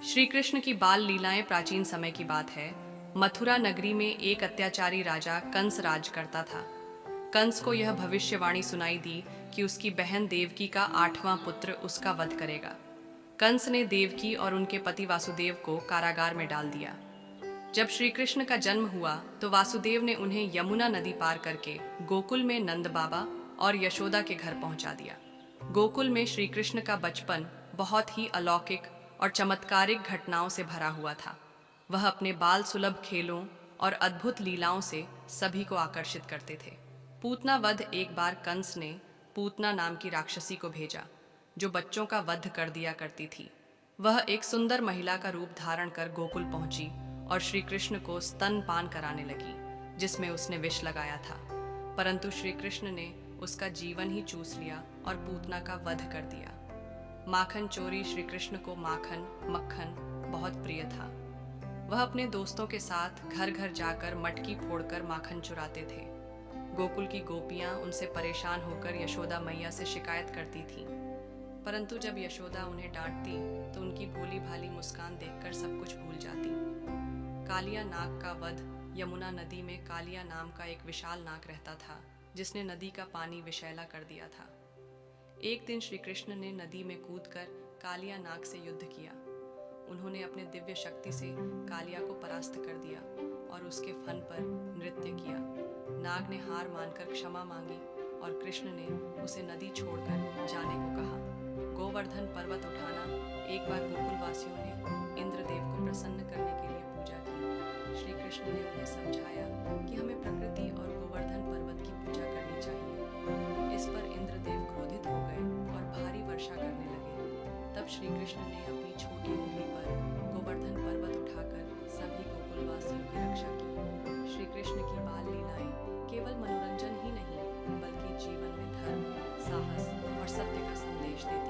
श्री कृष्ण की बाल लीलाएं प्राचीन समय की बात है। मथुरा नगरी में एक अत्याचारी राजा कंस राज करता था। कंस को यह भविष्यवाणी सुनाई दी कि उसकी बहन देवकी का 8वां पुत्र उसका वध करेगा। कंस ने देवकी और उनके पति वासुदेव को कारागार में डाल दिया। जब श्री कृष्ण का जन्म हुआ तो वासुदेव ने उन्हें यमुना नदी पार करके गोकुल में नंद बाबा और यशोदा के घर पहुंचा दिया। गोकुल में श्री कृष्ण का बचपन बहुत ही अलौकिक और चमत्कारिक घटनाओं से भरा हुआ था। वह अपने बाल सुलभ खेलों और अद्भुत लीलाओं से सभी को आकर्षित करते थे। पूतना वध। एक बार कंस ने पूतना नाम की राक्षसी को भेजा जो बच्चों का वध कर दिया करती थी। वह एक सुंदर महिला का रूप धारण कर गोकुल पहुंची और श्री कृष्ण को स्तनपान कराने लगी, जिसमें उसने विष लगाया था। परंतु श्री कृष्ण ने उसका जीवन ही चूस लिया और पूतना का वध कर दिया। माखन चोरी। श्री कृष्ण को माखन मक्खन बहुत प्रिय था। वह अपने दोस्तों के साथ घर घर जाकर मटकी फोड़कर माखन चुराते थे। गोकुल की गोपियां उनसे परेशान होकर यशोदा मैया से शिकायत करती थीं। परंतु जब यशोदा उन्हें डांटती तो उनकी भोली भाली मुस्कान देखकर सब कुछ भूल जाती। कालिया नाग का वध। यमुना नदी में कालिया नाम का एक विशाल नाग रहता था जिसने नदी का पानी विषैला कर दिया था। एक दिन श्री कृष्ण ने नदी में कूदकर कालिया नाग से युद्ध किया। उन्होंने अपने दिव्य शक्ति से कालिया को परास्त कर दिया और उसके फन पर नृत्य किया। नाग ने हार मानकर क्षमा मांगी और कृष्ण ने उसे नदी छोड़कर जाने को कहा। गोवर्धन पर्वत उठाना। एक बार गोकुलवासियों ने इंद्रदेव को प्रसन्न करने के लिए पूजा की। श्री कृष्ण ने उन्हें समझाया कि हमें प्रकृति और गोवर्धन पर्वत की पूजा करनी चाहिए। इस पर इंद्रदेव क्रोधित हो गए और भारी वर्षा करने लगे। तब श्री कृष्ण ने अपनी छोटी उंगली पर गोवर्धन पर्वत उठाकर सभी गोकुलवासियों की रक्षा की। श्री कृष्ण की बाल लीलाएं केवल मनोरंजन ही नहीं बल्कि जीवन में धर्म, साहस और सत्य का संदेश देती